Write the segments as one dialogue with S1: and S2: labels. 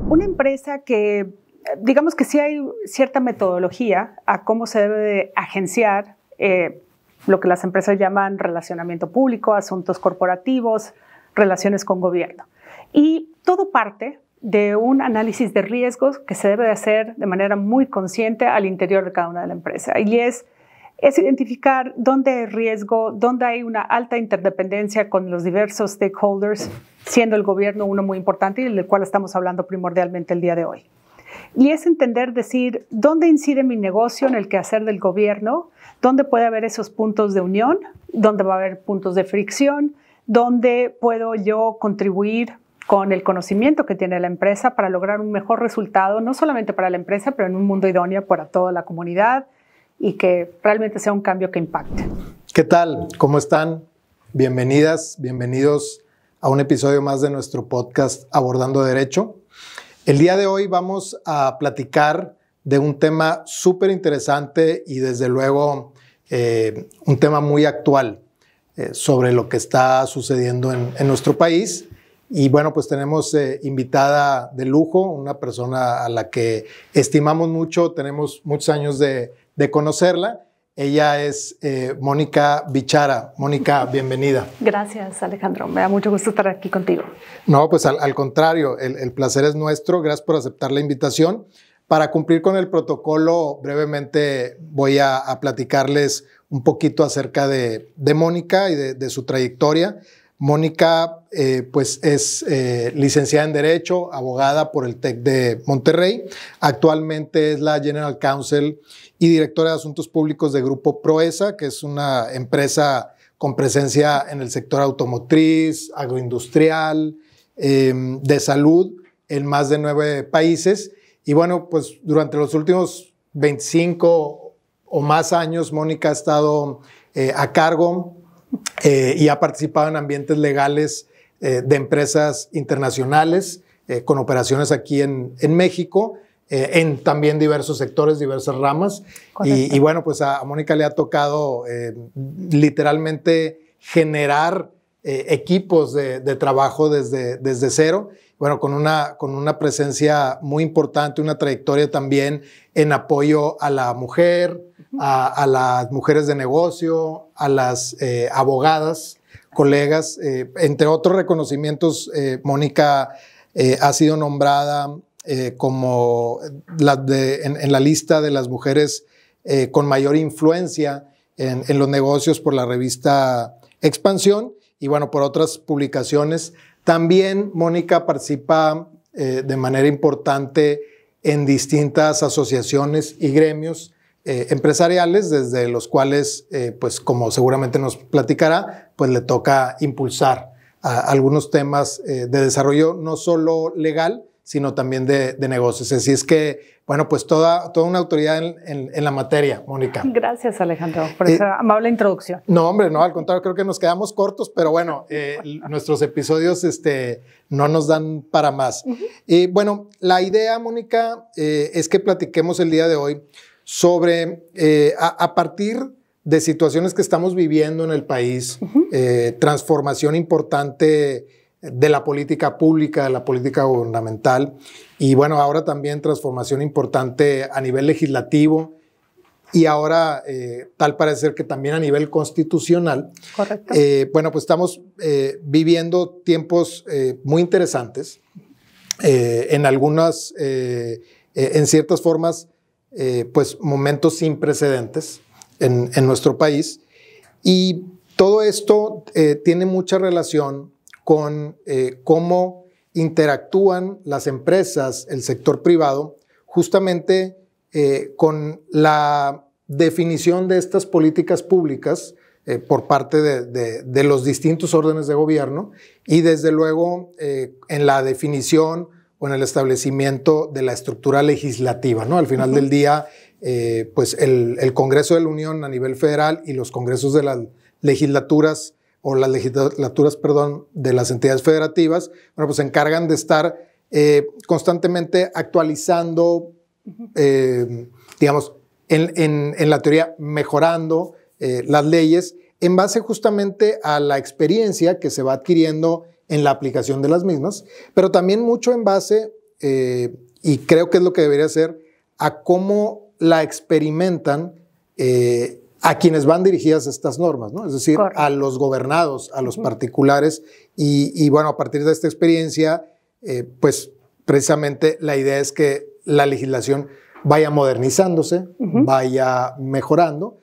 S1: Una empresa que, digamos que sí hay cierta metodología a cómo se debe de agenciar lo que las empresas llaman relacionamiento público, asuntos corporativos, relaciones con gobierno. Y todo parte de un análisis de riesgos que se debe de hacer de manera muy consciente al interior de cada una de la empresa. Y es identificar dónde hay riesgo, dónde hay una alta interdependencia con los diversos stakeholders, siendo el gobierno uno muy importante y del cual estamos hablando primordialmente el día de hoy. Y es entender, decir, dónde incide mi negocio en el quehacer del gobierno, dónde puede haber esos puntos de unión, dónde va a haber puntos de fricción, dónde puedo yo contribuir con el conocimiento que tiene la empresa para lograr un mejor resultado, no solamente para la empresa, pero en un mundo idóneo para toda la comunidad y que realmente sea un cambio que impacte.
S2: ¿Qué tal? ¿Cómo están? Bienvenidas, bienvenidos a un episodio más de nuestro podcast Abordando Derecho. El día de hoy vamos a platicar de un tema súper interesante y desde luego un tema muy actual sobre lo que está sucediendo en nuestro país. Y bueno, pues tenemos invitada de lujo, una persona a la que estimamos mucho, tenemos muchos años de conocerla. Ella es Mónica Bichara. Mónica, bienvenida.
S1: Gracias, Alejandro. Me da mucho gusto estar aquí contigo.
S2: No, pues al contrario, el placer es nuestro. Gracias por aceptar la invitación. Para cumplir con el protocolo, brevemente voy a platicarles un poquito acerca de Mónica y de su trayectoria. Mónica pues es licenciada en Derecho, abogada por el TEC de Monterrey. Actualmente es la General Counsel y directora de Asuntos Públicos de Grupo Proesa, que es una empresa con presencia en el sector automotriz, agroindustrial, de salud en más de 9 países. Y bueno, pues durante los últimos 25 o más años, Mónica ha estado a cargo y ha participado en ambientes legales de empresas internacionales con operaciones aquí en México, en también diversos sectores, diversas ramas. Y bueno, pues a Mónica le ha tocado literalmente generar equipos de trabajo desde cero. Bueno, con una presencia muy importante, una trayectoria también en apoyo a la mujer, a las mujeres de negocio, a las abogadas, colegas. Entre otros reconocimientos, Mónica ha sido nombrada como en la lista de las mujeres con mayor influencia en los negocios por la revista Expansión y bueno, por otras publicaciones. También Mónica participa de manera importante en distintas asociaciones y gremios empresariales, desde los cuales, pues como seguramente nos platicará, pues le toca impulsar algunos temas de desarrollo no solo legal, sino también de negocios. Así es que, bueno, pues toda una autoridad en la materia, Mónica.
S1: Gracias, Alejandro, por esa amable introducción.
S2: No, hombre, no, al contrario, creo que nos quedamos cortos, pero bueno, nuestros episodios no nos dan para más. Bueno, la idea, Mónica, es que platiquemos el día de hoy sobre, a partir de situaciones que estamos viviendo en el país, transformación importante de la política pública, de la política gubernamental y bueno, ahora también transformación importante a nivel legislativo y ahora tal parece ser que también a nivel constitucional.
S1: Correcto.
S2: Bueno, pues estamos viviendo tiempos muy interesantes, en algunas, en ciertas formas, pues momentos sin precedentes en nuestro país y todo esto tiene mucha relación con cómo interactúan las empresas, el sector privado, justamente con la definición de estas políticas públicas por parte de los distintos órdenes de gobierno y desde luego en la definición o en el establecimiento de la estructura legislativa, ¿no? Al final del día, pues el Congreso de la Unión a nivel federal y los congresos de las legislaturas o las legislaturas, perdón, de las entidades federativas, bueno, pues se encargan de estar constantemente actualizando, digamos, en la teoría, mejorando las leyes en base justamente a la experiencia que se va adquiriendo en la aplicación de las mismas, pero también mucho en base y creo que es lo que debería ser, a cómo la experimentan a quienes van dirigidas estas normas, ¿no? Es decir, correcto, a los gobernados, a los particulares, y bueno, a partir de esta experiencia, pues precisamente la idea es que la legislación vaya modernizándose, vaya mejorando,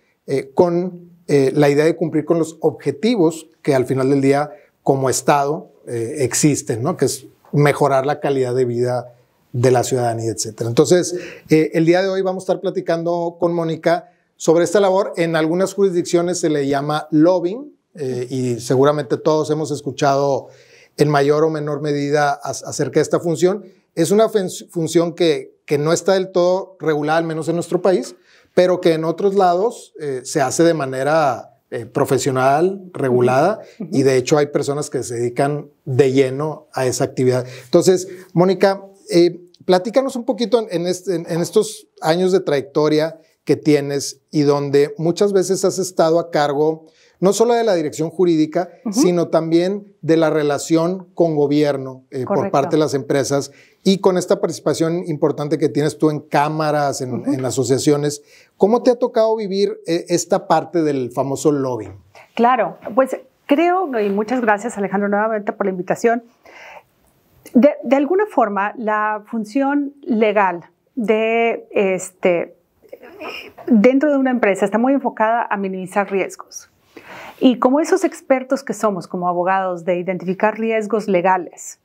S2: con la idea de cumplir con los objetivos que al final del día como Estado existen, ¿no? Que es mejorar la calidad de vida de la ciudadanía, etcétera. Entonces, el día de hoy vamos a estar platicando con Mónica sobre esta labor. En algunas jurisdicciones se le llama lobbying, y seguramente todos hemos escuchado en mayor o menor medida acerca de esta función. Es una función que no está del todo regulada, al menos en nuestro país, pero que en otros lados se hace de manera profesional, regulada, y de hecho hay personas que se dedican de lleno a esa actividad. Entonces, Mónica, platícanos un poquito en estos años de trayectoria que tienes y donde muchas veces has estado a cargo no solo de la dirección jurídica, sino también de la relación con gobierno por parte de las empresas, y con esta participación importante que tienes tú en cámaras, en asociaciones. ¿Cómo te ha tocado vivir esta parte del famoso lobbying?
S1: Claro, pues creo, y muchas gracias Alejandro nuevamente por la invitación, de alguna forma la función legal dentro de una empresa está muy enfocada a minimizar riesgos. Y como esos expertos que somos como abogados de identificar riesgos legales,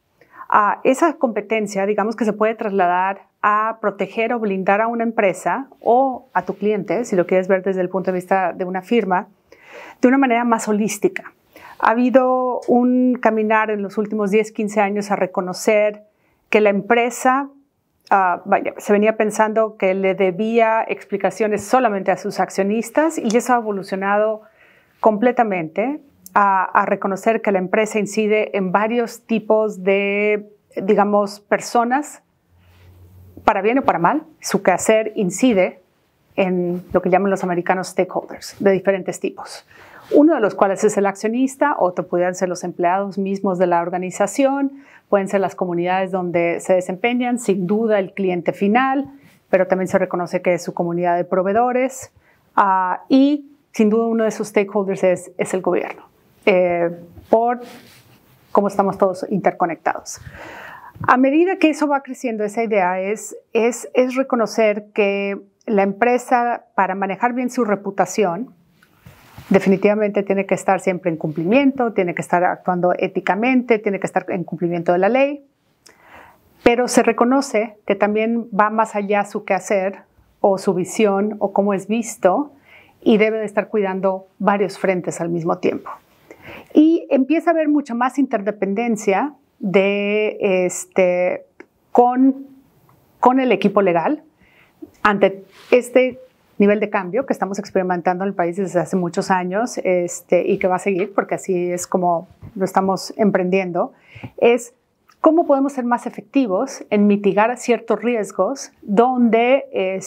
S1: esa competencia, digamos que se puede trasladar a proteger o blindar a una empresa o a tu cliente, si lo quieres ver desde el punto de vista de una firma, de una manera más holística. Ha habido un caminar en los últimos 10, 15 años a reconocer que la empresa se venía pensando que le debía explicaciones solamente a sus accionistas, y eso ha evolucionado completamente a reconocer que la empresa incide en varios tipos de, digamos, personas, para bien o para mal. Su quehacer incide en lo que llaman los americanos stakeholders, de diferentes tipos. Uno de los cuales es el accionista, otro pueden ser los empleados mismos de la organización, pueden ser las comunidades donde se desempeñan, sin duda el cliente final, pero también se reconoce que es su comunidad de proveedores, y sin duda uno de sus stakeholders es el gobierno, por cómo estamos todos interconectados. A medida que eso va creciendo, esa idea es reconocer que la empresa, para manejar bien su reputación, definitivamente tiene que estar siempre en cumplimiento, tiene que estar actuando éticamente, tiene que estar en cumplimiento de la ley, pero se reconoce que también va más allá su quehacer o su visión o cómo es visto, y debe de estar cuidando varios frentes al mismo tiempo. Y empieza a haber mucha más interdependencia con el equipo legal ante este nivel de cambio que estamos experimentando en el país desde hace muchos años, y que va a seguir, porque así es como lo estamos emprendiendo, es cómo podemos ser más efectivos en mitigar ciertos riesgos donde,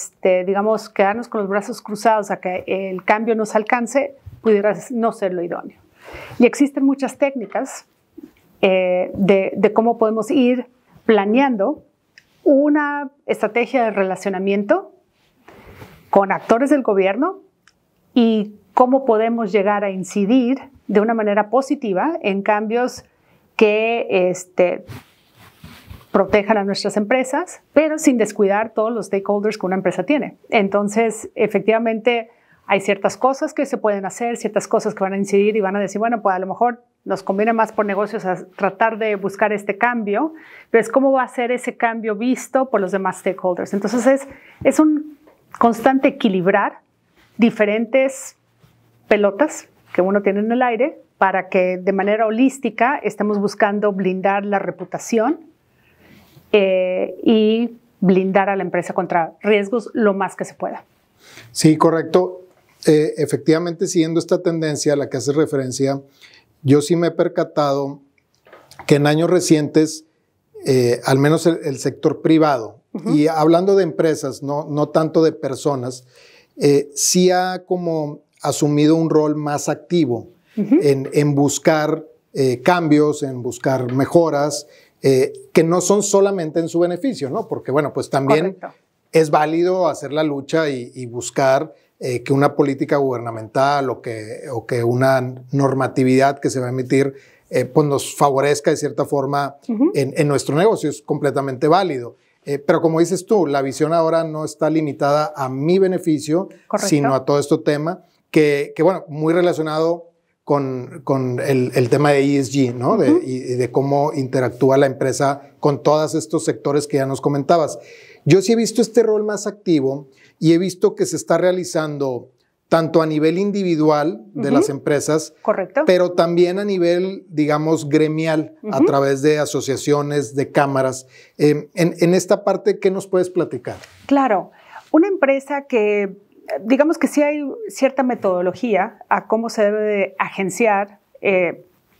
S1: digamos, quedarnos con los brazos cruzados a que el cambio nos alcance pudiera no ser lo idóneo. Y existen muchas técnicas de cómo podemos ir planeando una estrategia de relacionamiento con actores del gobierno y cómo podemos llegar a incidir de una manera positiva en cambios que protejan a nuestras empresas, pero sin descuidar todos los stakeholders que una empresa tiene. Entonces, efectivamente, hay ciertas cosas que se pueden hacer, ciertas cosas que van a incidir y van a decir, bueno, pues a lo mejor nos conviene más por negocios a tratar de buscar este cambio, pero es cómo va a ser ese cambio visto por los demás stakeholders. Entonces, es un constante equilibrar diferentes pelotas que uno tiene en el aire para que de manera holística estemos buscando blindar la reputación y blindar a la empresa contra riesgos lo más que se pueda.
S2: Sí, correcto. Efectivamente, siguiendo esta tendencia a la que hace referencia, yo sí me he percatado que en años recientes, al menos el sector privado, y hablando de empresas, no tanto de personas, sí ha como asumido un rol más activo en buscar cambios, en buscar mejoras, que no son solamente en su beneficio, ¿no? Porque, bueno, pues también es válido hacer la lucha y buscar que una política gubernamental o que una normatividad que se va a emitir pues nos favorezca de cierta forma en nuestro negocio. Es completamente válido. Pero como dices tú, la visión ahora no está limitada a mi beneficio, sino a todo este tema que bueno, muy relacionado con el tema de ESG, ¿no? Y de cómo interactúa la empresa con todos estos sectores que ya nos comentabas. Yo sí he visto este rol más activo y he visto que se está realizando tanto a nivel individual de las empresas, pero también a nivel, digamos, gremial, a través de asociaciones, de cámaras. En esta parte, ¿qué nos puedes platicar?
S1: Claro, una empresa que, digamos que sí hay cierta metodología a cómo se debe de agenciar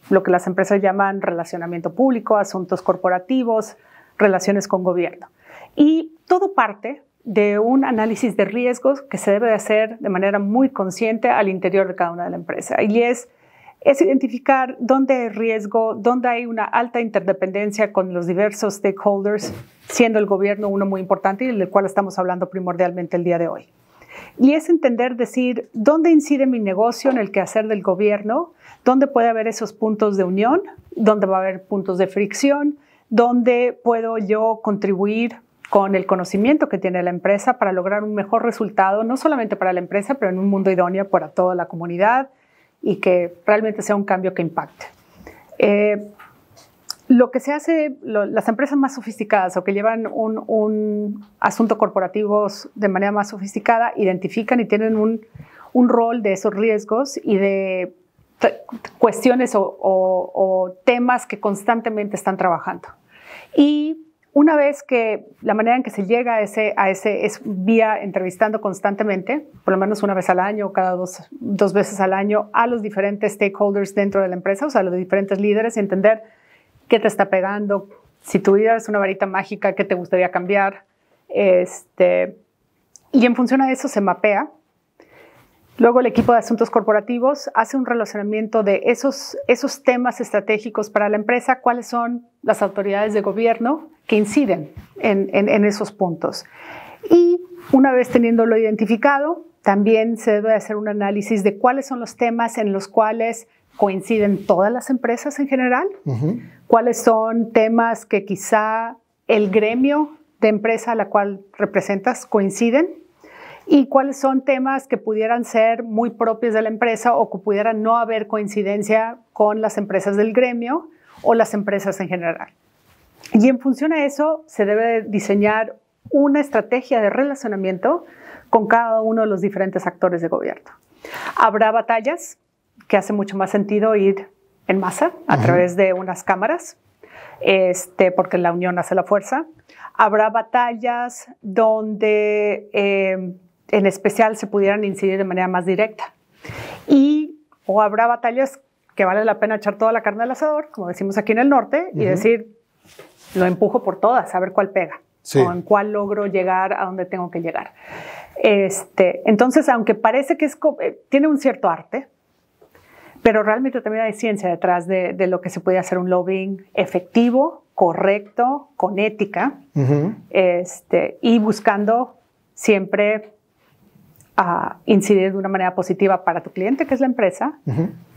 S1: lo que las empresas llaman relacionamiento público, asuntos corporativos, relaciones con gobierno. Y todo parte de un análisis de riesgos que se debe de hacer de manera muy consciente al interior de cada una de la empresa. Y es identificar dónde hay riesgo, dónde hay una alta interdependencia con los diversos stakeholders, siendo el gobierno uno muy importante y del cual estamos hablando primordialmente el día de hoy. Y es entender, decir, dónde incide mi negocio en el quehacer del gobierno, dónde puede haber esos puntos de unión, dónde va a haber puntos de fricción, dónde puedo yo contribuir con el conocimiento que tiene la empresa para lograr un mejor resultado, no solamente para la empresa, pero en un mundo idóneo para toda la comunidad y que realmente sea un cambio que impacte. Lo que se hace, las empresas más sofisticadas o que llevan un asunto corporativo de manera más sofisticada, identifican y tienen un rol de esos riesgos y de cuestiones o temas que constantemente están trabajando. Y una vez que la manera en que se llega a ese es vía entrevistando constantemente, por lo menos una vez al año o cada dos veces al año, a los diferentes stakeholders dentro de la empresa, o sea, a los diferentes líderes, y entender qué te está pegando, si tuvieras una varita mágica, qué te gustaría cambiar. Y en función a eso se mapea. Luego el equipo de asuntos corporativos hace un relacionamiento de esos temas estratégicos para la empresa, cuáles son las autoridades de gobierno que inciden en esos puntos. Y una vez teniéndolo identificado, también se debe hacer un análisis de cuáles son los temas en los cuales coinciden todas las empresas en general, cuáles son temas que quizá el gremio de empresa a la cual representas coinciden, y cuáles son temas que pudieran ser muy propios de la empresa o que pudieran no haber coincidencia con las empresas del gremio o las empresas en general. Y en función a eso se debe diseñar una estrategia de relacionamiento con cada uno de los diferentes actores de gobierno. Habrá batallas que hace mucho más sentido ir en masa a través de unas cámaras, porque la unión hace la fuerza. Habrá batallas donde en especial se pudieran incidir de manera más directa. O habrá batallas que vale la pena echar toda la carne al asador, como decimos aquí en el norte, y decir, lo empujo por todas, a ver cuál pega, o en cuál logro llegar a donde tengo que llegar. Entonces, aunque parece que tiene un cierto arte, pero realmente también hay ciencia detrás de lo que se puede hacer un lobbying efectivo, correcto, con ética, y buscando siempre incidir de una manera positiva para tu cliente, que es la empresa,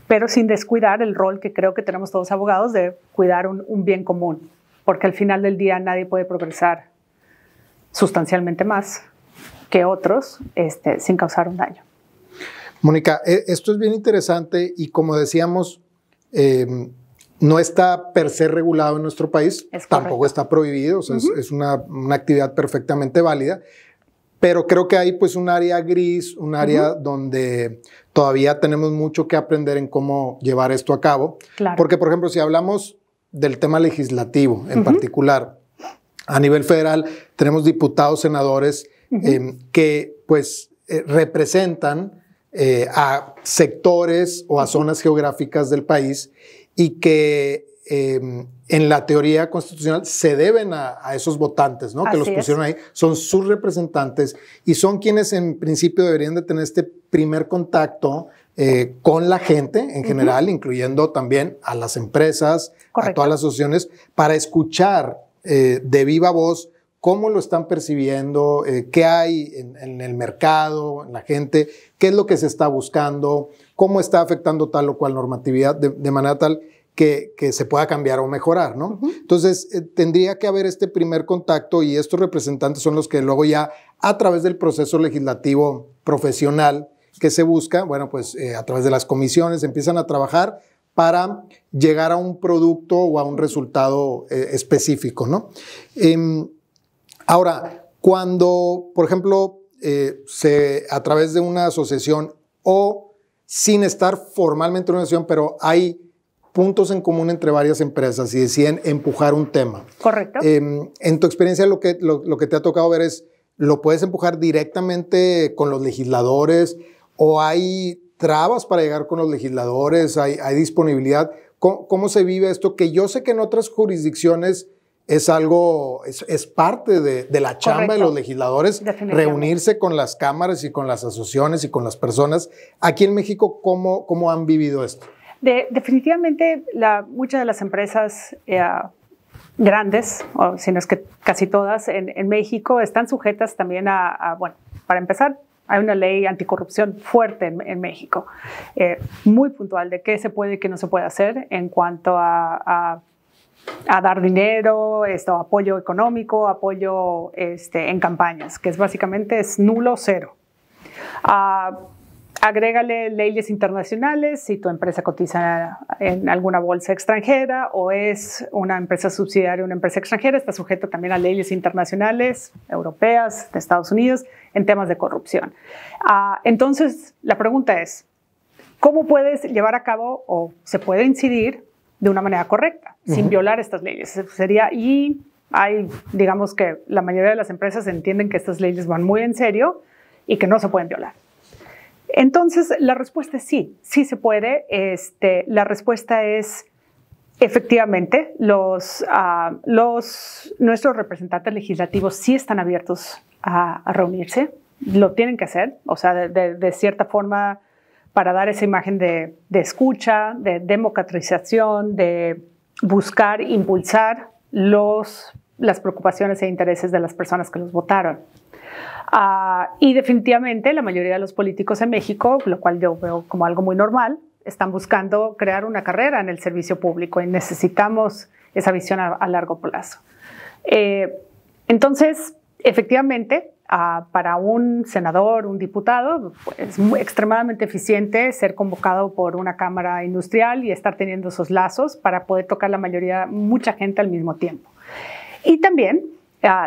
S1: pero sin descuidar el rol que creo que tenemos todos abogados de cuidar un bien común, porque al final del día nadie puede progresar sustancialmente más que otros sin causar un daño.
S2: Mónica, esto es bien interesante y como decíamos, no está per se regulado en nuestro país, tampoco está prohibido, o sea, es una actividad perfectamente válida, pero creo que hay pues un área gris, un área donde todavía tenemos mucho que aprender en cómo llevar esto a cabo. Claro. Porque, por ejemplo, si hablamos del tema legislativo en particular, a nivel federal tenemos diputados, senadores que pues representan a sectores o a zonas geográficas del país y que en la teoría constitucional se deben a esos votantes, ¿no? Que los pusieron ahí, son sus representantes y son quienes en principio deberían de tener este primer contacto con la gente en general, incluyendo también a las empresas,
S1: correcto,
S2: a todas las asociaciones, para escuchar de viva voz cómo lo están percibiendo, qué hay en el mercado, en la gente, qué es lo que se está buscando, cómo está afectando tal o cual normatividad, de manera tal que se pueda cambiar o mejorar, ¿no? Entonces, tendría que haber este primer contacto y estos representantes son los que luego ya, a través del proceso legislativo profesional que se busca, bueno, pues a través de las comisiones empiezan a trabajar para llegar a un producto o a un resultado específico, ¿no? Ahora, cuando, por ejemplo, a través de una asociación o sin estar formalmente en una asociación, pero hay puntos en común entre varias empresas y deciden empujar un tema.
S1: Correcto.
S2: En tu experiencia, lo que te ha tocado ver es, ¿lo puedes empujar directamente con los legisladores o hay trabas para llegar con los legisladores? ¿Hay disponibilidad? ¿Cómo se vive esto? Que yo sé que en otras jurisdicciones es algo, es parte de la chamba, correcto, de los legisladores, reunirse con las cámaras y con las asociaciones y con las personas. Aquí en México, ¿cómo han vivido esto?
S1: Definitivamente, muchas de las empresas grandes, o si no es que casi todas en México, están sujetas también bueno, para empezar, hay una ley anticorrupción fuerte en México, muy puntual de qué se puede y qué no se puede hacer en cuanto a dar dinero, apoyo económico, apoyo en campañas, que básicamente es nulo, cero. Agrégale leyes internacionales, si tu empresa cotiza en alguna bolsa extranjera o es una empresa subsidiaria de una empresa extranjera, está sujeta también a leyes internacionales, europeas, de Estados Unidos, en temas de corrupción. Entonces, la pregunta es, ¿cómo puedes llevar a cabo o se puede incidir de una manera correcta, sin violar estas leyes? Digamos que la mayoría de las empresas entienden que estas leyes van muy en serio y que no se pueden violar. Entonces, la respuesta es sí, sí se puede. La respuesta es, efectivamente, nuestros representantes legislativos sí están abiertos a reunirse, lo tienen que hacer, o sea, de cierta forma, para dar esa imagen de escucha, de democratización, de buscar impulsar las preocupaciones e intereses de las personas que los votaron. Y definitivamente la mayoría de los políticos en México, lo cual yo veo como algo muy normal, están buscando crear una carrera en el servicio público y necesitamos esa visión a largo plazo. Entonces, efectivamente, para un senador, un diputado, es extremadamente eficiente ser convocado por una cámara industrial y estar teniendo esos lazos para poder tocar mucha gente al mismo tiempo. Y también,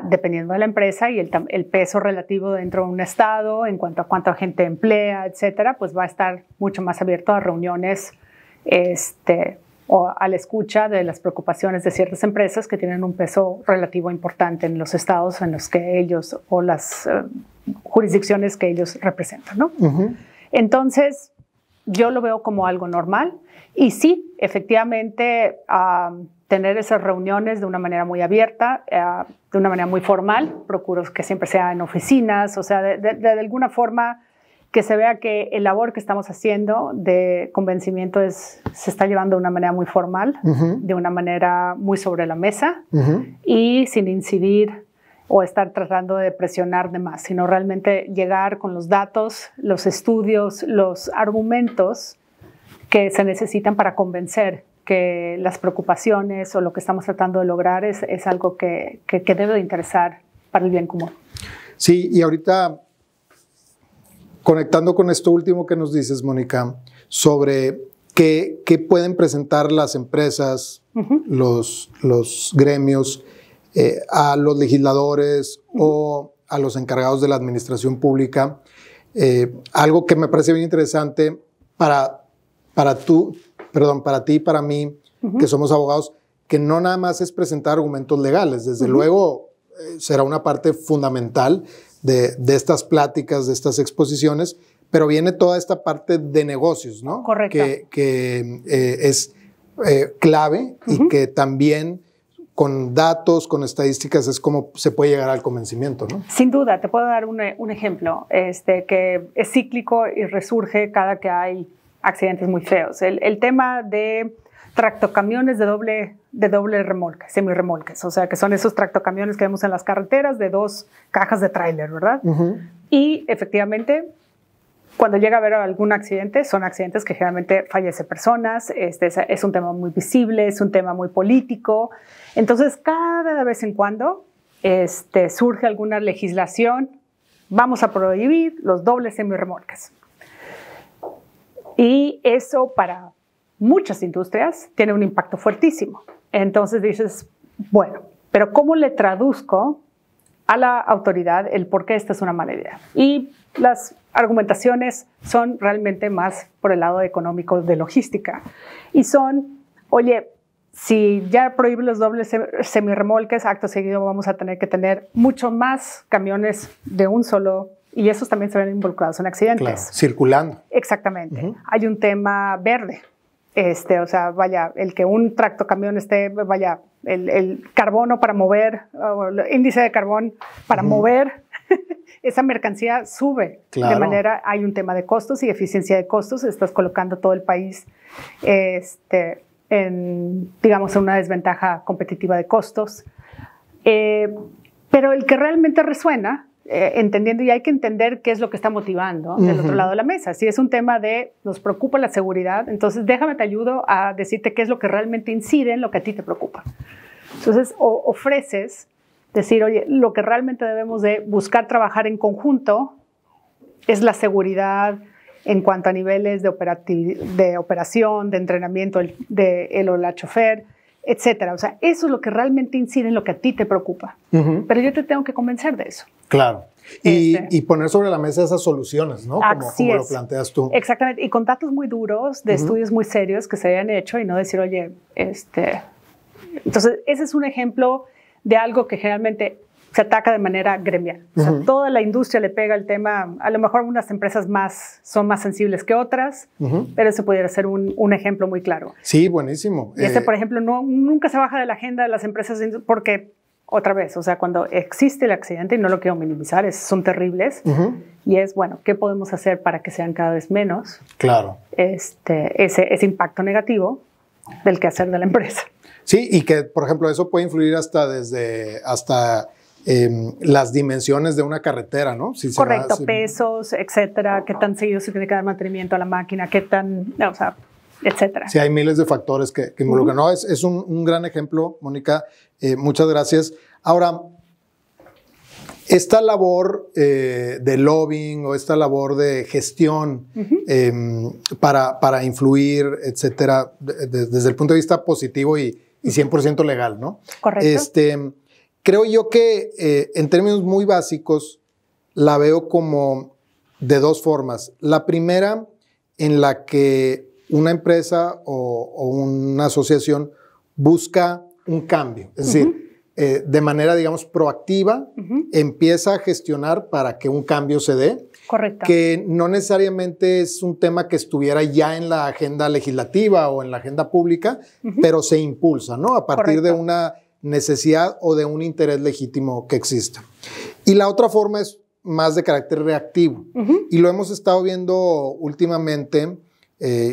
S1: dependiendo de la empresa y el peso relativo dentro de un estado, en cuanto a cuánta gente emplea, etcétera, pues va a estar mucho más abierto a reuniones o a la escucha de las preocupaciones de ciertas empresas que tienen un peso relativo importante en los estados en los que ellos o las jurisdicciones que ellos representan, ¿no? Entonces, yo lo veo como algo normal y sí, efectivamente, tener esas reuniones de una manera muy abierta, de una manera muy formal, procuro que siempre sea en oficinas, o sea, de alguna forma que se vea que el labor que estamos haciendo de convencimiento se está llevando de una manera muy formal, de una manera muy sobre la mesa y sin incidir o estar tratando de presionar de más, sino realmente llegar con los datos, los estudios, los argumentos que se necesitan para convencer que las preocupaciones o lo que estamos tratando de lograr es algo que debe de interesar para el bien común.
S2: Sí, y ahorita, conectando con esto último que nos dices, Mónica, sobre qué pueden presentar las empresas, los gremios, a los legisladores o a los encargados de la administración pública, algo que me parece bien interesante para ti y para mí, que somos abogados, que no nada más es presentar argumentos legales. Desde luego será una parte fundamental de estas pláticas, de estas exposiciones, pero viene toda esta parte de negocios, ¿no?
S1: Correcto.
S2: Que es clave y que también con datos, con estadísticas, es como se puede llegar al convencimiento, ¿no?
S1: Sin duda, te puedo dar un ejemplo que es cíclico y resurge cada que hay accidentes muy feos. El tema de tractocamiones de doble remolque, semirremolques, o sea, que son esos tractocamiones que vemos en las carreteras de 2 cajas de tráiler, ¿verdad? Y efectivamente, cuando llega a haber algún accidente, son accidentes que generalmente fallecen personas, es un tema muy visible, es un tema muy político. Entonces, cada vez en cuando surge alguna legislación, vamos a prohibir los dobles semirremolques. Y eso para muchas industrias tiene un impacto fuertísimo. Entonces dices, bueno, pero ¿cómo le traduzco a la autoridad el por qué esta es una mala idea? Y las argumentaciones son realmente más por el lado económico de logística. Y son, oye, si ya prohíben los dobles semirremolques, acto seguido vamos a tener que tener mucho más camiones de un solo, y esos también se ven involucrados en accidentes.
S2: Claro, circulando.
S1: Exactamente. Hay un tema verde. O sea, vaya, el que un tractocamión esté, vaya, el carbono para mover, o el índice de carbón para mover esa mercancía sube.
S2: Claro.
S1: De manera, hay un tema de costos y eficiencia de costos. Estás colocando todo el país digamos, en una desventaja competitiva de costos. Pero el que realmente resuena, entendiendo, y hay que entender qué es lo que está motivando del otro lado de la mesa. Si es un tema de nos preocupa la seguridad, entonces déjame te ayudo a decirte qué es lo que realmente incide en lo que a ti te preocupa. Entonces ofreces decir, oye, lo que realmente debemos de buscar trabajar en conjunto es la seguridad en cuanto a niveles de operación, de entrenamiento de él o la chofer, etcétera. O sea, eso es lo que realmente incide en lo que a ti te preocupa. Pero yo te tengo que convencer de eso.
S2: Claro. Y poner sobre la mesa esas soluciones, ¿no? Como lo planteas tú.
S1: Exactamente. Y con datos muy duros, de estudios muy serios que se hayan hecho y no decir, oye, Entonces, ese es un ejemplo de algo que generalmente se ataca de manera gremial. O sea, toda la industria le pega el tema. A lo mejor unas empresas son más sensibles que otras, pero ese pudiera ser un ejemplo muy claro.
S2: Sí, buenísimo.
S1: Y por ejemplo, nunca se baja de la agenda de las empresas porque, otra vez, o sea, cuando existe el accidente, y no lo quiero minimizar, son terribles, y es, bueno, ¿qué podemos hacer para que sean cada vez menos?
S2: Claro.
S1: Ese impacto negativo del quehacer de la empresa.
S2: Sí, y que, por ejemplo, eso puede influir hasta las dimensiones de una carretera, ¿no?
S1: Correcto, pesos, etcétera, qué tan seguido se tiene que dar mantenimiento a la máquina, qué tan, o sea, etcétera.
S2: Sí, hay miles de factores que involucran. No, es un gran ejemplo, Mónica. Muchas gracias. Ahora, esta labor de lobbying o esta labor de gestión para influir, etcétera, desde el punto de vista positivo y 100% legal, ¿no?
S1: Correcto.
S2: Creo yo que en términos muy básicos la veo como de 2 formas. La primera, en la que una empresa o una asociación busca un cambio. Es decir, de manera, digamos, proactiva, empieza a gestionar para que un cambio se dé.
S1: Correcto.
S2: Que no necesariamente es un tema que estuviera ya en la agenda legislativa o en la agenda pública, pero se impulsa, ¿no? A partir de una necesidad o de un interés legítimo que exista. Y la otra forma es más de carácter reactivo. Y lo hemos estado viendo últimamente,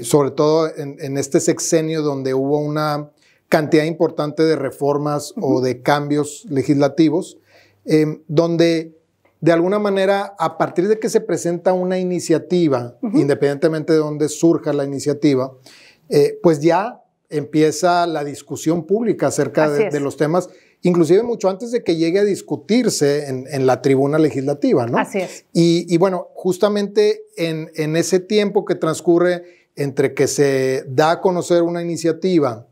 S2: sobre todo en este sexenio donde hubo una cantidad importante de reformas o de cambios legislativos, donde de alguna manera, a partir de que se presenta una iniciativa, independientemente de dónde surja la iniciativa, pues ya empieza la discusión pública acerca de los temas, inclusive mucho antes de que llegue a discutirse en la tribuna legislativa, ¿no?
S1: Así es.
S2: Y bueno, justamente en ese tiempo que transcurre entre que se da a conocer una iniciativa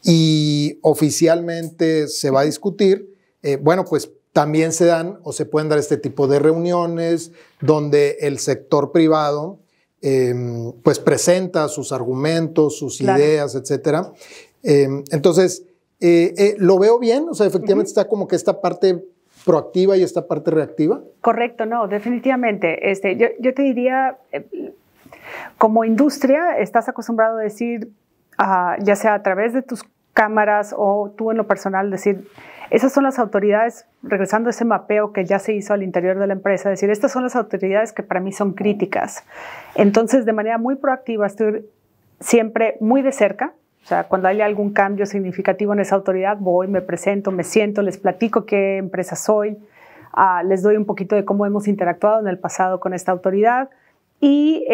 S2: y oficialmente se va a discutir, bueno, pues también se dan o se pueden dar este tipo de reuniones donde el sector privado pues presenta sus argumentos, sus ideas, etcétera. Entonces, lo veo bien, o sea, efectivamente está como que esta parte proactiva y esta parte reactiva.
S1: Correcto, no, definitivamente. Yo te diría, como industria, estás acostumbrado a decir, ya sea a través de tus cámaras o tú en lo personal, decir, Esas son las autoridades, regresando a ese mapeo que ya se hizo al interior de la empresa, es decir, estas son las autoridades que para mí son críticas. Entonces, de manera muy proactiva, estoy siempre muy de cerca. O sea, cuando hay algún cambio significativo en esa autoridad, voy, me presento, me siento, les platico qué empresa soy, les doy un poquito de cómo hemos interactuado en el pasado con esta autoridad y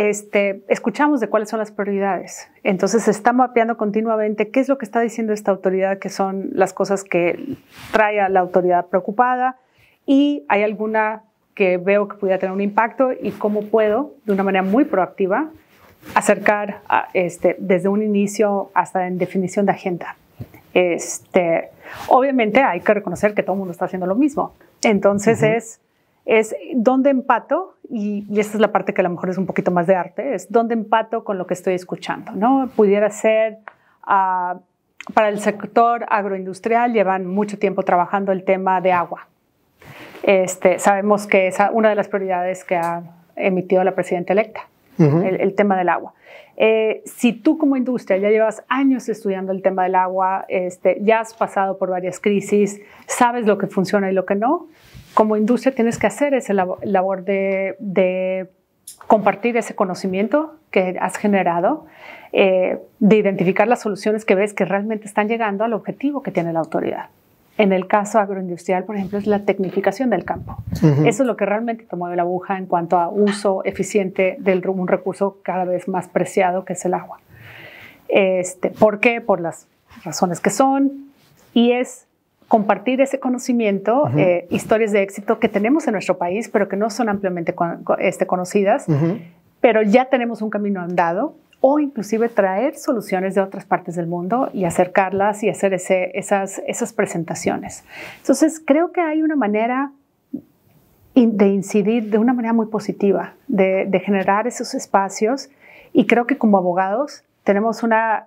S1: escuchamos de cuáles son las prioridades. Entonces se está mapeando continuamente qué es lo que está diciendo esta autoridad, qué son las cosas que trae a la autoridad preocupada y hay alguna que veo que pudiera tener un impacto y cómo puedo, de una manera muy proactiva, acercar desde un inicio hasta en definición de agenda. Obviamente hay que reconocer que todo el mundo está haciendo lo mismo. Entonces es dónde empato, y esta es la parte que a lo mejor es un poquito más de arte, es dónde empato con lo que estoy escuchando, ¿no? Pudiera ser, para el sector agroindustrial llevan mucho tiempo trabajando el tema de agua. Sabemos que es una de las prioridades que ha emitido la presidenta electa, el tema del agua. Si tú como industria ya llevas años estudiando el tema del agua, ya has pasado por varias crisis, sabes lo que funciona y lo que no, como industria tienes que hacer esa labor de compartir ese conocimiento que has generado, de identificar las soluciones que ves que realmente están llegando al objetivo que tiene la autoridad. En el caso agroindustrial, por ejemplo, es la tecnificación del campo. Eso es lo que realmente te mueve la aguja en cuanto a uso eficiente de un recurso cada vez más preciado que es el agua. ¿Por qué? Por las razones que son, y es compartir ese conocimiento, historias de éxito que tenemos en nuestro país, pero que no son ampliamente conocidas, pero ya tenemos un camino andado, o inclusive traer soluciones de otras partes del mundo y acercarlas y hacer esas presentaciones. Entonces, creo que hay una manera de incidir de una manera muy positiva, de generar esos espacios, y creo que como abogados tenemos una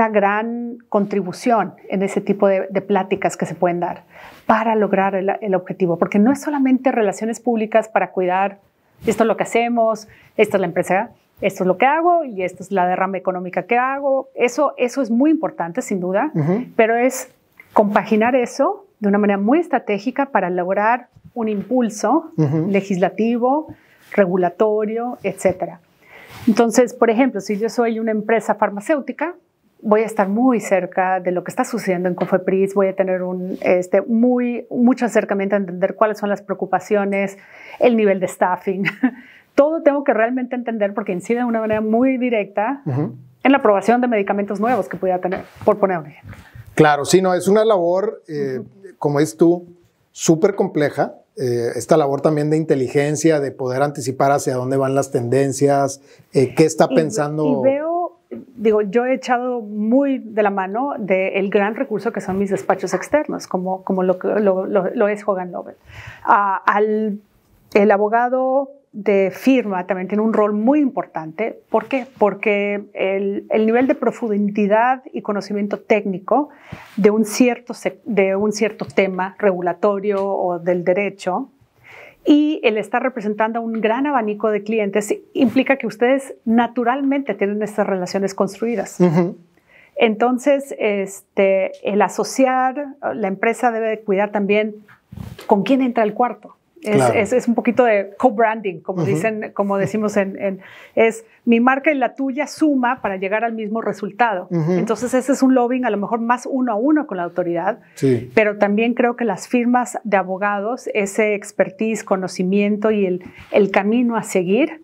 S1: gran contribución en ese tipo de pláticas que se pueden dar para lograr el objetivo, porque no es solamente relaciones públicas para cuidar, esto es lo que hacemos, esta es la empresa, esto es lo que hago y esto es la derrama económica que hago. Eso es muy importante, sin duda, pero es compaginar eso de una manera muy estratégica para lograr un impulso legislativo, regulatorio, etcétera. Entonces, por ejemplo, si yo soy una empresa farmacéutica, voy a estar muy cerca de lo que está sucediendo en COFEPRIS, voy a tener mucho acercamiento a entender cuáles son las preocupaciones, el nivel de staffing. Todo tengo que realmente entender porque incide de una manera muy directa en la aprobación de medicamentos nuevos que pudiera tener, por poner un ejemplo.
S2: Claro, sí, no, es una labor, como dices tú, súper compleja. Esta labor también de inteligencia, de poder anticipar hacia dónde van las tendencias, qué está pensando.
S1: Y veo, yo he echado muy de la mano del gran recurso que son mis despachos externos, como lo es Hogan Lovells. El abogado de firma también tiene un rol muy importante. ¿Por qué? Porque el nivel de profundidad y conocimiento técnico de un cierto tema regulatorio o del derecho, y el estar representando a un gran abanico de clientes implica que ustedes naturalmente tienen estas relaciones construidas. Entonces, el asociar, la empresa debe cuidar también con quién entra al cuarto. Claro. Es un poquito de co-branding, como decimos es mi marca y la tuya suma para llegar al mismo resultado. Entonces ese es un lobbying a lo mejor más uno a uno con la autoridad, pero también creo que las firmas de abogados, ese expertise, conocimiento y el camino a seguir,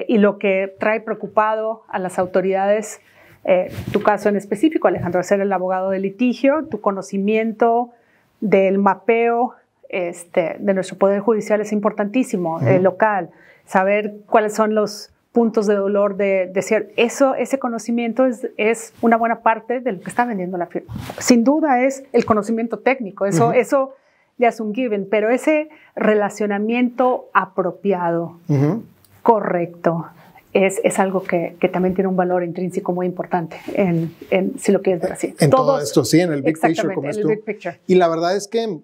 S1: y lo que trae preocupado a las autoridades, tu caso en específico, Alejandro, ser el abogado de litigio, tu conocimiento del mapeo de nuestro Poder Judicial es importantísimo, local, saber cuáles son los puntos de dolor ese conocimiento es una buena parte de lo que está vendiendo la firma. Sin duda es el conocimiento técnico, eso ya es un given, pero ese relacionamiento apropiado, correcto, es algo que también tiene un valor intrínseco muy importante si lo quieres ver así.
S2: En todo esto, sí, en el big picture, como esto. Y la verdad es que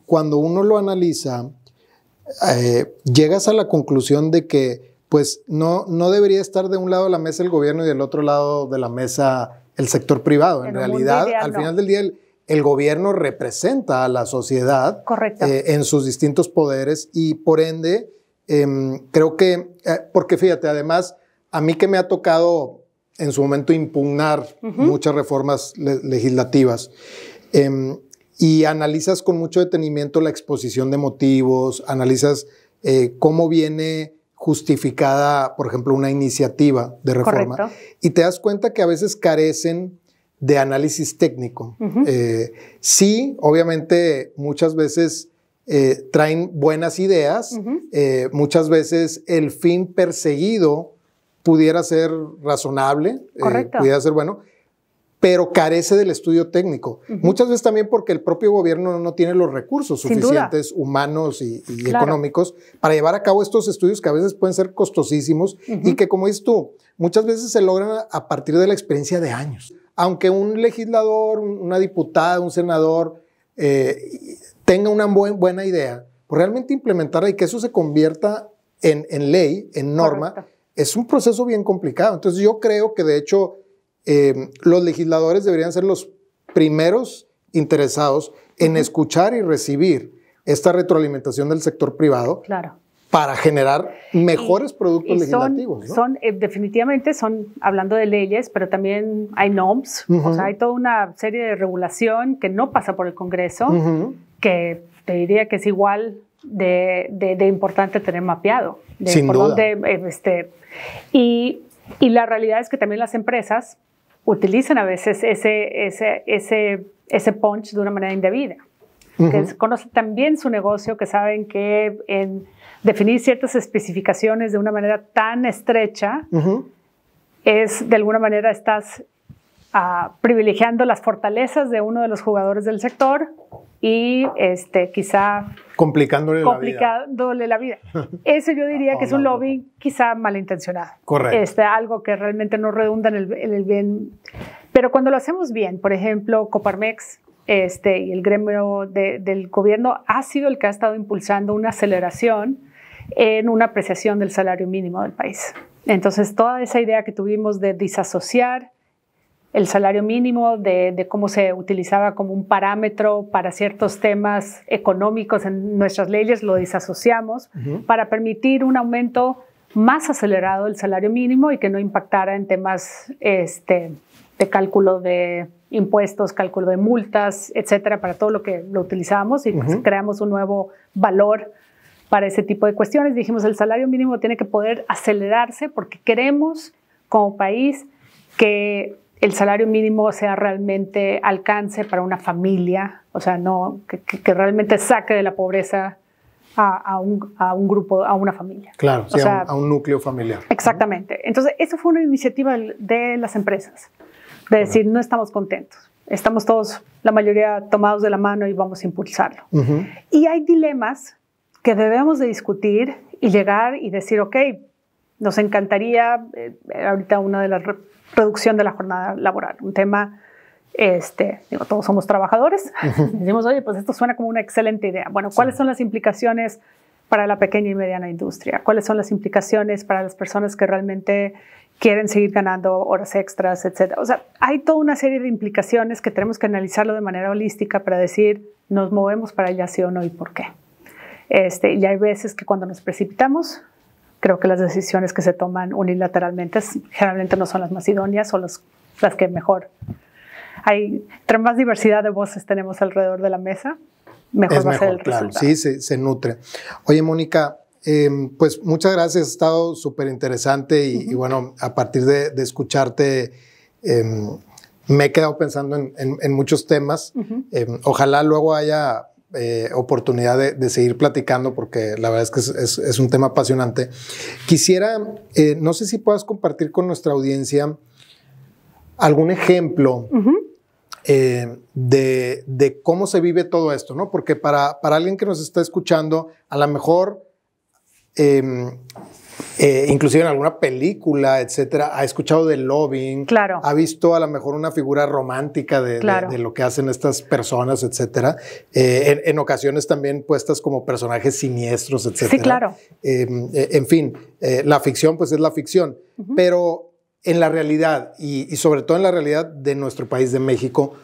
S2: cuando uno lo analiza, llegas a la conclusión de que pues no debería estar de un lado de la mesa el gobierno y del otro lado de la mesa el sector privado. En realidad, al final del día, el gobierno representa a la sociedad.
S1: Correcto.
S2: En sus distintos poderes y por ende, creo que, porque fíjate, además, a mí que me ha tocado en su momento impugnar muchas reformas legislativas, y analizas con mucho detenimiento la exposición de motivos, analizas cómo viene justificada, por ejemplo, una iniciativa de reforma. Correcto. Y te das cuenta que a veces carecen de análisis técnico. Sí, obviamente, muchas veces traen buenas ideas, muchas veces el fin perseguido pudiera ser razonable, pudiera ser bueno, pero carece del estudio técnico. Muchas veces también porque el propio gobierno no tiene los recursos suficientes, humanos y económicos, para llevar a cabo estos estudios que a veces pueden ser costosísimos y que, como dices tú, muchas veces se logran a partir de la experiencia de años. Aunque un legislador, una diputada, un senador tenga una buena idea, pues realmente implementarla y que eso se convierta en ley, en norma, es un proceso bien complicado. Entonces yo creo que de hecho los legisladores deberían ser los primeros interesados en escuchar y recibir esta retroalimentación del sector privado para generar mejores productos legislativos. ¿No?
S1: Definitivamente hablando de leyes, pero también hay norms, o sea, hay toda una serie de regulación que no pasa por el Congreso, que te diría que es igual de importante tener mapeado.
S2: Sin duda.
S1: Y la realidad es que también las empresas utilizan a veces ese punch de una manera indebida. Que conocen también su negocio, que saben que en definir ciertas especificaciones de una manera tan estrecha es, de alguna manera, estás privilegiando las fortalezas de uno de los jugadores del sector y quizá
S2: complicándole
S1: la vida. Eso yo diría que es un lobby quizá malintencionado.
S2: Correcto.
S1: Algo que realmente no redunda en el bien. Pero cuando lo hacemos bien, por ejemplo, Coparmex y el gremio del gobierno ha sido el que ha estado impulsando una aceleración en una apreciación del salario mínimo del país. Entonces, toda esa idea que tuvimos de disasociar el salario mínimo, de cómo se utilizaba como un parámetro para ciertos temas económicos en nuestras leyes, lo disasociamos para permitir un aumento más acelerado del salario mínimo y que no impactara en temas de cálculo de impuestos, cálculo de multas, etcétera, para todo lo que lo utilizábamos y pues creamos un nuevo valor para ese tipo de cuestiones. Dijimos, el salario mínimo tiene que poder acelerarse porque queremos como país que el salario mínimo sea realmente alcance para una familia, o sea, no que realmente saque de la pobreza a un grupo, a una familia.
S2: Claro, sí, a un núcleo familiar.
S1: Exactamente. Entonces, eso fue una iniciativa de las empresas, de decir, no estamos contentos, estamos todos, la mayoría, tomados de la mano y vamos a impulsarlo. Y hay dilemas que debemos de discutir y llegar y decir, ok, nos encantaría, ahorita una de las reducción de la jornada laboral, un tema, todos somos trabajadores, decimos, oye, pues esto suena como una excelente idea. Bueno, ¿cuáles son las implicaciones para la pequeña y mediana industria? ¿Cuáles son las implicaciones para las personas que realmente quieren seguir ganando horas extras, etcétera? O sea, hay toda una serie de implicaciones que tenemos que analizarlo de manera holística para decir, ¿nos movemos para allá sí o no y por qué? Y hay veces que cuando nos precipitamos, creo que las decisiones que se toman unilateralmente generalmente no son las más idóneas o las que mejor. Entre más diversidad de voces tenemos alrededor de la mesa, mejor va a ser el resultado.
S2: Sí, se nutre. Oye, Mónica, pues muchas gracias, ha estado súper interesante y bueno, a partir de escucharte me he quedado pensando en muchos temas. Ojalá luego haya oportunidad de seguir platicando porque la verdad es que es un tema apasionante. Quisiera, no sé si puedas compartir con nuestra audiencia algún ejemplo de cómo se vive todo esto, ¿no? Porque para alguien que nos está escuchando, a lo mejor inclusive en alguna película, etcétera, ha escuchado del lobbying, ha visto a lo mejor una figura romántica de lo que hacen estas personas, etcétera, en ocasiones también puestas como personajes siniestros, etcétera.
S1: Sí, claro.
S2: En fin, la ficción pues es la ficción, pero en la realidad y sobre todo en la realidad de nuestro país, de México,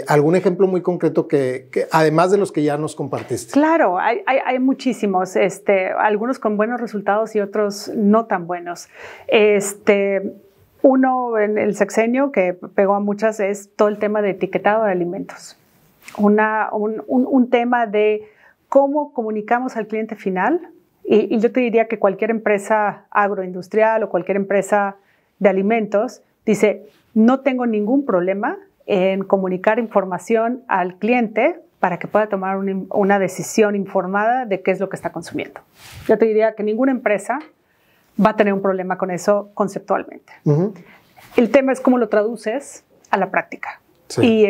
S2: ¿algún ejemplo muy concreto que además de los que ya nos compartiste?
S1: Claro, hay muchísimos, algunos con buenos resultados y otros no tan buenos. Uno en el sexenio que pegó a muchas es todo el tema de etiquetado de alimentos. Un tema de cómo comunicamos al cliente final. Y yo te diría que cualquier empresa agroindustrial o cualquier empresa de alimentos dice, no tengo ningún problema en comunicar información al cliente para que pueda tomar una decisión informada de qué es lo que está consumiendo. Yo te diría que ninguna empresa va a tener un problema con eso conceptualmente. El tema es cómo lo traduces a la práctica. Sí. Y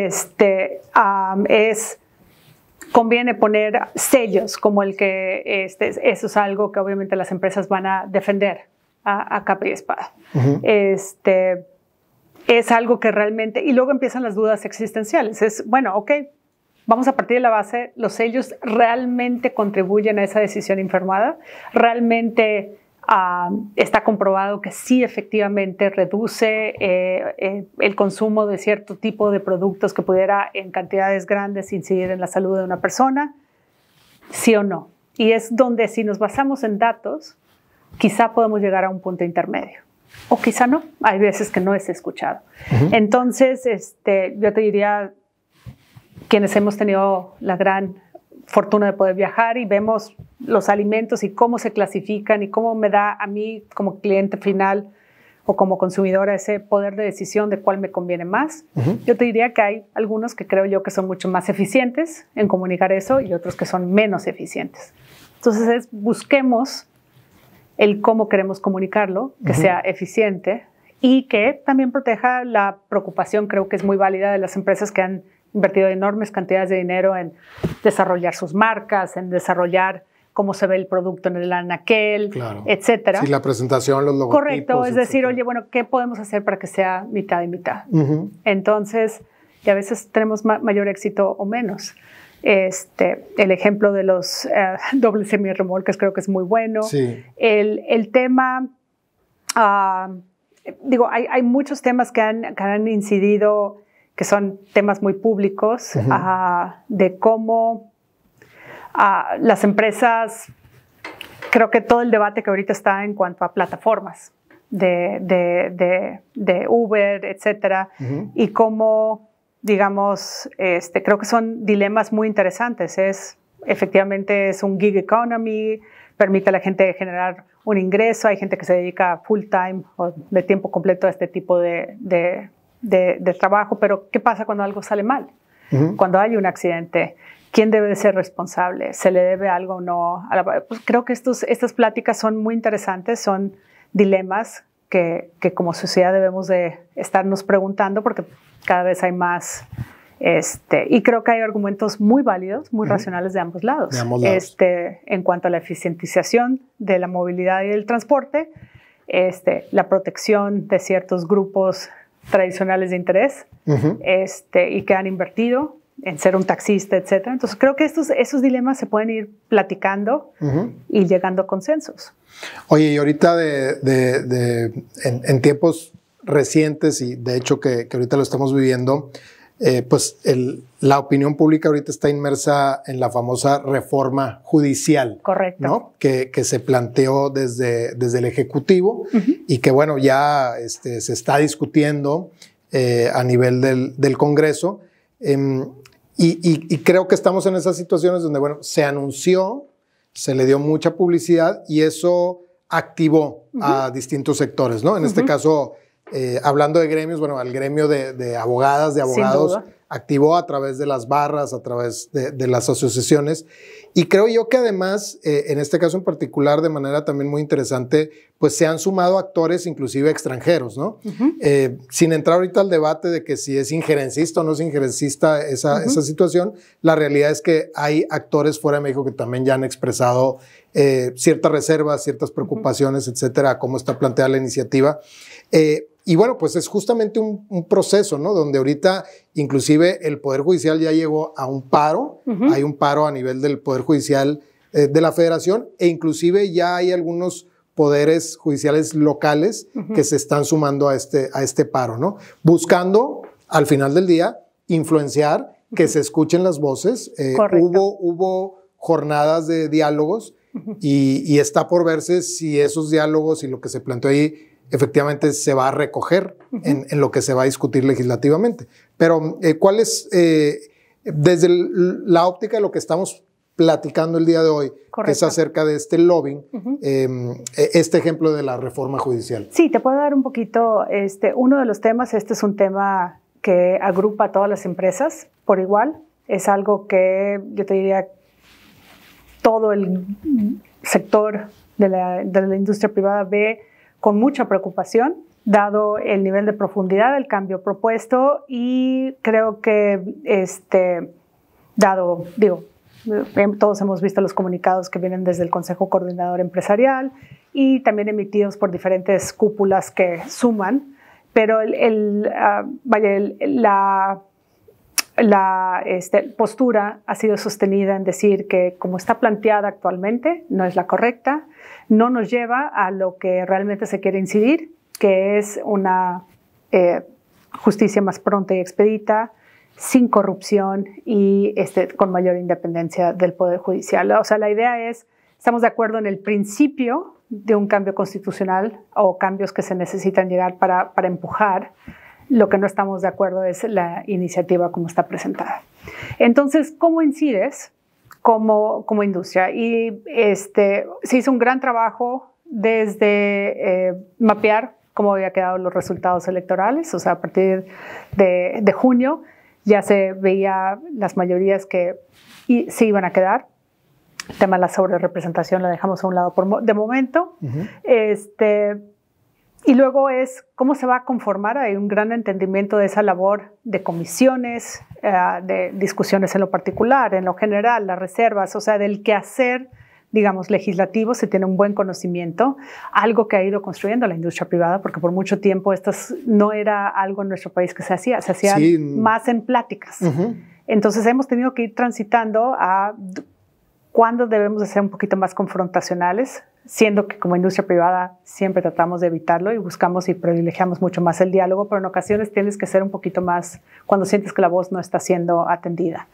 S1: conviene poner sellos como el que eso es algo que obviamente las empresas van a defender a capa y espada. Es algo que realmente, y luego empiezan las dudas existenciales. Es, bueno, ok, vamos a partir de la base, los sellos realmente contribuyen a esa decisión informada, realmente está comprobado que sí efectivamente reduce el consumo de cierto tipo de productos que pudiera en cantidades grandes incidir en la salud de una persona, sí o no. Y es donde si nos basamos en datos, quizá podemos llegar a un punto intermedio. O quizá no, hay veces que no es escuchado. Entonces, yo te diría, quienes hemos tenido la gran fortuna de poder viajar y vemos los alimentos y cómo se clasifican y cómo me da a mí como cliente final o como consumidora ese poder de decisión de cuál me conviene más. Yo te diría que hay algunos que creo yo que son mucho más eficientes en comunicar eso y otros que son menos eficientes. Entonces busquemos el cómo queremos comunicarlo, que sea eficiente y que también proteja la preocupación, creo que es muy válida, de las empresas que han invertido enormes cantidades de dinero en desarrollar sus marcas, en desarrollar cómo se ve el producto en el anaquel, claro, etcétera.
S2: Sí, la presentación, los logotipos.
S1: Correcto, es decir, oye, bueno, ¿qué podemos hacer para que sea mitad y mitad? Entonces, y a veces tenemos mayor éxito o menos. El ejemplo de los dobles semirremolques creo que es muy bueno. Sí. El tema, hay muchos temas que han incidido, que son temas muy públicos, de cómo las empresas, creo que todo el debate que ahorita está en cuanto a plataformas de Uber, etcétera, y cómo, digamos, creo que son dilemas muy interesantes. Efectivamente es un gig economy, permite a la gente generar un ingreso, hay gente que se dedica full time o de tiempo completo a este tipo de trabajo, pero ¿qué pasa cuando algo sale mal? Cuando hay un accidente, ¿quién debe de ser responsable? ¿Se le debe algo o no? Pues creo que estas pláticas son muy interesantes, son dilemas que como sociedad debemos de estarnos preguntando porque cada vez hay más, y creo que hay argumentos muy válidos, muy racionales de ambos lados. De ambos lados. En cuanto a la eficientización de la movilidad y del transporte, la protección de ciertos grupos tradicionales de interés, y que han invertido en ser un taxista, etc. Entonces creo que esos dilemas se pueden ir platicando y llegando a consensos.
S2: Oye, y ahorita en tiempos recientes, y de hecho que ahorita lo estamos viviendo, pues la opinión pública ahorita está inmersa en la famosa reforma judicial.
S1: Correcto.
S2: ¿No? Que se planteó desde el Ejecutivo y que, bueno, ya se está discutiendo a nivel del Congreso. Y creo que estamos en esas situaciones donde, bueno, se anunció, se le dio mucha publicidad y eso activó a distintos sectores, ¿no? En este caso, hablando de gremios, bueno, al gremio de abogadas, de abogados, activó a través de las barras, a través de las asociaciones. Y creo yo que además, en este caso en particular, de manera también muy interesante, pues se han sumado actores inclusive extranjeros, ¿no? Sin entrar ahorita al debate de que si es injerencista o no es injerencista esa situación, la realidad es que hay actores fuera de México que también ya han expresado ciertas reservas, ciertas preocupaciones, etcétera, cómo está planteada la iniciativa. Y bueno, pues es justamente un proceso, ¿no? Donde ahorita inclusive el Poder Judicial ya llegó a un paro, hay un paro a nivel del Poder Judicial de la Federación e inclusive ya hay algunos poderes judiciales locales que se están sumando a este paro, ¿no? Buscando, al final del día, influenciar, que se escuchen las voces. Hubo jornadas de diálogos y está por verse si esos diálogos y lo que se planteó ahí efectivamente se va a recoger en lo que se va a discutir legislativamente. Pero, ¿cuál es, desde la óptica de lo que estamos platicando el día de hoy, que es acerca de este lobbying, este ejemplo de la reforma judicial?
S1: Sí, te puedo dar un poquito, uno de los temas, este es un tema que agrupa a todas las empresas por igual, es algo que yo te diría todo el sector de la industria privada ve con mucha preocupación, dado el nivel de profundidad del cambio propuesto y creo que todos hemos visto los comunicados que vienen desde el Consejo Coordinador Empresarial y también emitidos por diferentes cúpulas que suman, pero la postura ha sido sostenida en decir que como está planteada actualmente no es la correcta, no nos lleva a lo que realmente se quiere incidir, que es una justicia más pronta y expedita, sin corrupción y con mayor independencia del Poder Judicial. O sea, la idea es, estamos de acuerdo en el principio de un cambio constitucional o cambios que se necesitan llegar para empujar. Lo que no estamos de acuerdo es la iniciativa como está presentada. Entonces, ¿cómo incides como industria? Y se hizo un gran trabajo desde mapear cómo había quedado los resultados electorales, o sea, a partir de junio ya se veía las mayorías que se iban a quedar. El tema de la sobrerepresentación la dejamos a un lado de momento. Y luego es cómo se va a conformar. Hay un gran entendimiento de esa labor de comisiones, de discusiones en lo particular, en lo general, las reservas, o sea, del quehacer, digamos, legislativo, se tiene un buen conocimiento, algo que ha ido construyendo la industria privada, porque por mucho tiempo esto no era algo en nuestro país que se hacía sí, más en pláticas. Entonces hemos tenido que ir transitando a cuándo debemos de ser un poquito más confrontacionales, siendo que como industria privada siempre tratamos de evitarlo y buscamos y privilegiamos mucho más el diálogo, pero en ocasiones tienes que ser un poquito más cuando sientes que la voz no está siendo atendida.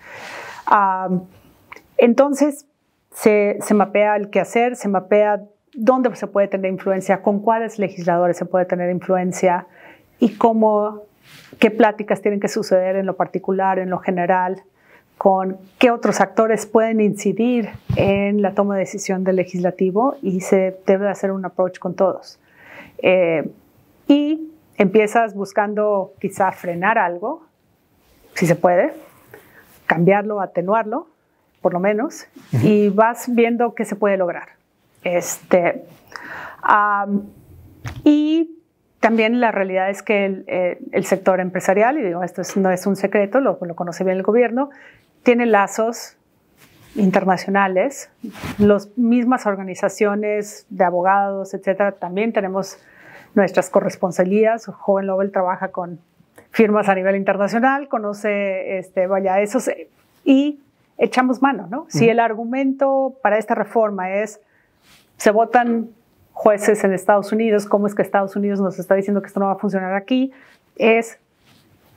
S1: Entonces, se mapea el quehacer, se mapea dónde se puede tener influencia, con cuáles legisladores se puede tener influencia y qué pláticas tienen que suceder en lo particular, en lo general, con qué otros actores pueden incidir en la toma de decisión del legislativo y se debe hacer un approach con todos. Y empiezas buscando quizá frenar algo, si se puede, cambiarlo, atenuarlo, por lo menos, y vas viendo qué se puede lograr. Y también la realidad es que el sector empresarial, y digo, esto no es un secreto, lo conoce bien el gobierno, tiene lazos internacionales, las mismas organizaciones de abogados, etcétera, también tenemos nuestras corresponsalías. Joven Lobel trabaja con firmas a nivel internacional, conoce esos, y echamos mano, ¿no? Si el argumento para esta reforma es, se votan jueces en Estados Unidos, ¿cómo es que Estados Unidos nos está diciendo que esto no va a funcionar aquí? Es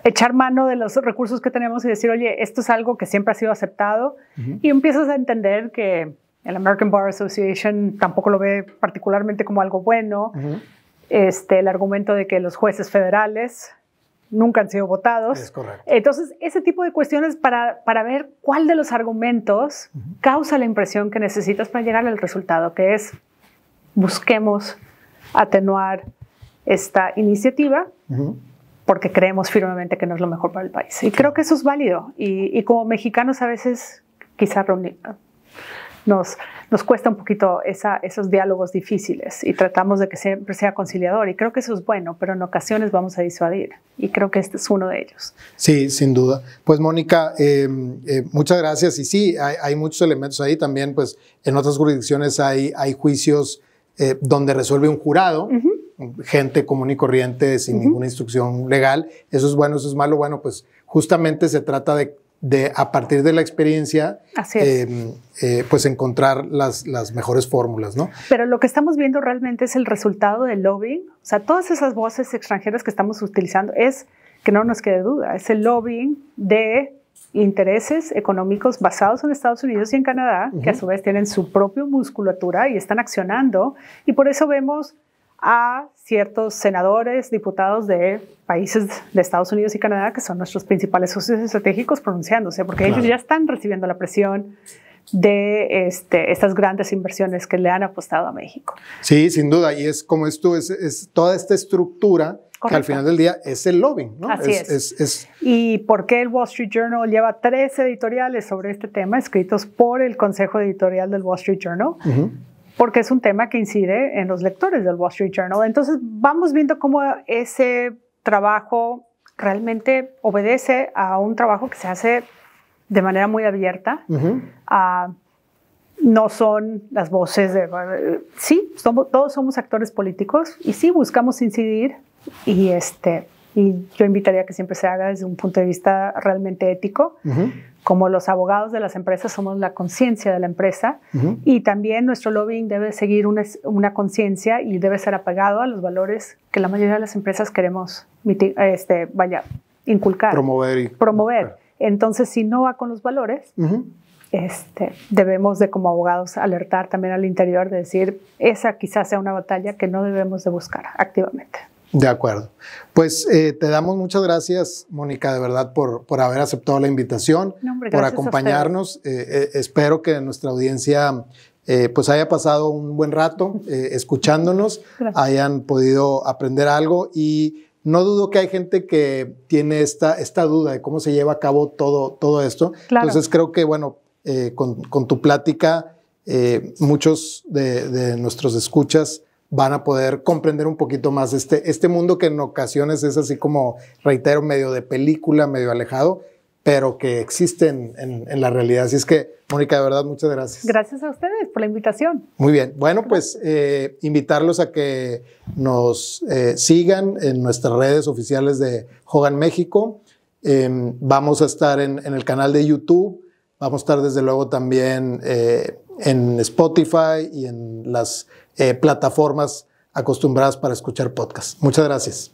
S1: echar mano de los recursos que tenemos y decir, oye, esto es algo que siempre ha sido aceptado, y empiezas a entender que el American Bar Association tampoco lo ve particularmente como algo bueno, el argumento de que los jueces federales nunca han sido votados.
S2: Es correcto.
S1: Entonces, ese tipo de cuestiones para ver cuál de los argumentos causa la impresión que necesitas para llegar al resultado, que es busquemos atenuar esta iniciativa porque creemos firmemente que no es lo mejor para el país. Y creo que eso es válido. Y como mexicanos a veces quizá nos cuesta un poquito esos diálogos difíciles y tratamos de que siempre sea conciliador, y creo que eso es bueno, pero en ocasiones vamos a disuadir, y creo que este es uno de ellos.
S2: Sí, sin duda. Pues Mónica, muchas gracias. Y sí, hay muchos elementos ahí también, pues en otras jurisdicciones hay juicios donde resuelve un jurado, gente común y corriente sin ninguna instrucción legal. Eso es bueno, eso es malo. Bueno, pues justamente se trata de de, a partir de la experiencia, pues encontrar las mejores fórmulas, ¿no?
S1: Pero lo que estamos viendo realmente es el resultado del lobbying. O sea, todas esas voces extranjeras que estamos utilizando es, que no nos quede duda, es el lobbying de intereses económicos basados en Estados Unidos y en Canadá, que a su vez tienen su propia musculatura y están accionando. Y por eso vemos a ciertos senadores, diputados de países de Estados Unidos y Canadá, que son nuestros principales socios estratégicos, pronunciándose, porque ellos ya están recibiendo la presión de estas grandes inversiones que le han apostado a México.
S2: Sí, sin duda. Y es como esto, es toda esta estructura. Correcto. Que al final del día es el lobbying, ¿no?
S1: Así es. ¿Y por qué el Wall Street Journal lleva 3 editoriales sobre este tema escritos por el Consejo Editorial del Wall Street Journal? Porque es un tema que incide en los lectores del Wall Street Journal. Entonces vamos viendo cómo ese trabajo realmente obedece a un trabajo que se hace de manera muy abierta. No son las voces de... Sí, todos somos actores políticos y sí buscamos incidir y yo invitaría a que siempre se haga desde un punto de vista realmente ético. Como los abogados de las empresas somos la conciencia de la empresa y también nuestro lobbying debe seguir una conciencia y debe ser apegado a los valores que la mayoría de las empresas queremos inculcar. Promover. Entonces, si no va con los valores, debemos de como abogados alertar también al interior de decir, esa quizás sea una batalla que no debemos de buscar activamente.
S2: De acuerdo. Pues te damos muchas gracias, Mónica, de verdad, por haber aceptado la invitación, por acompañarnos. Espero que nuestra audiencia pues haya pasado un buen rato escuchándonos, hayan podido aprender algo y no dudo que hay gente que tiene esta duda de cómo se lleva a cabo todo esto. Claro. Entonces creo que, bueno, con tu plática, muchos de nuestros escuchas van a poder comprender un poquito más este mundo que en ocasiones es así como, reitero, medio de película, medio alejado, pero que existe en la realidad. Así es que, Mónica, de verdad, muchas gracias.
S1: Gracias a ustedes por la invitación.
S2: Muy bien. Bueno, pues invitarlos a que nos sigan en nuestras redes oficiales de Hogan México. Vamos a estar en el canal de YouTube. Vamos a estar desde luego también en Spotify y en las plataformas acostumbradas para escuchar podcasts. Muchas gracias.